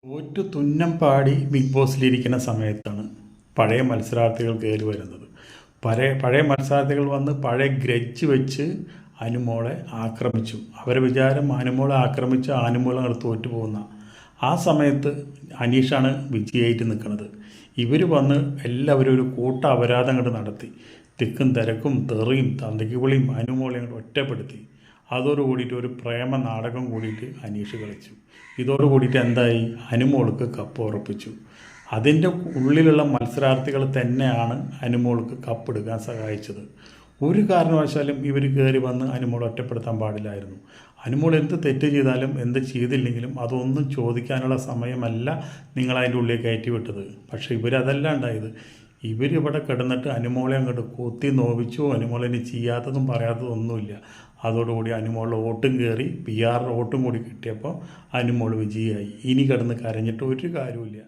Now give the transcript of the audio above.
തോറ്റു തുന്നം പാടി ബിഗ് ബോസിലിരിക്കുന്ന സമയത്താണ് പഴയ മത്സരാർത്ഥികൾ കയറി വരുന്നത്. പഴയ മത്സരാർത്ഥികൾ വന്ന് പഴയ ഗ്രഡ്ജ് വെച്ച് അനുമോളെ ആക്രമിച്ചു. അവരെ വിചാരം അനുമോളെ ആക്രമിച്ച അനുമോൾ അങ്ങോട്ട് തോറ്റു പോകുന്ന ആ സമയത്ത് അനീഷാണ് വിജയിയായിട്ട് നിൽക്കുന്നത്. ഇവർ വന്ന് എല്ലാവരും ഒരു കൂട്ട അപരാധം അങ്ങോട്ട് നടത്തി. തിക്കും തിരക്കും തെറിയും തന്തയ്ക്ക് വിളിയും അനുമോളെ അങ്ങോട്ട് ഒറ്റപ്പെടുത്തി. അതോട് കൂടിയിട്ട് ഒരു പ്രേമ നാടകം കൂടിയിട്ട് അനീഷ് കളിച്ചു. ഇതോട് കൂടിയിട്ട് എന്തായി, അനുമോൾക്ക് കപ്പ് ഉറപ്പിച്ചു. അതിൻ്റെ ഉള്ളിലുള്ള മത്സരാർത്ഥികൾ തന്നെയാണ് അനുമോൾക്ക് കപ്പ് എടുക്കാൻ സഹായിച്ചത്. ഒരു കാരണവശാലും ഇവർ കയറി വന്ന് അനുമോൾ ഒറ്റപ്പെടുത്താൻ പാടില്ലായിരുന്നു. അനുമോൾ എന്ത് തെറ്റ് ചെയ്താലും എന്ത് ചെയ്തില്ലെങ്കിലും അതൊന്നും ചോദിക്കാനുള്ള സമയമല്ല നിങ്ങളതിൻ്റെ ഉള്ളിൽ കയറ്റി വിട്ടത്. പക്ഷേ ഇവരതല്ല ഉണ്ടായത്. ഇവരിവിടെ കിടന്നിട്ട് അനുമോളെ അങ്ങോട്ട് കൊത്തി നോവിച്ചു. അനുമോളിന് ചെയ്യാത്തതും പറയാത്തതും ഒന്നുമില്ല. അതോടുകൂടി അനുമോളുടെ വോട്ടും കയറി, PR വോട്ടും കൂടി കിട്ടിയപ്പോൾ അനുമോൾ വിജയിയായി. ഇനി കിടന്ന് കരഞ്ഞിട്ട് ഒരു കാര്യമില്ല.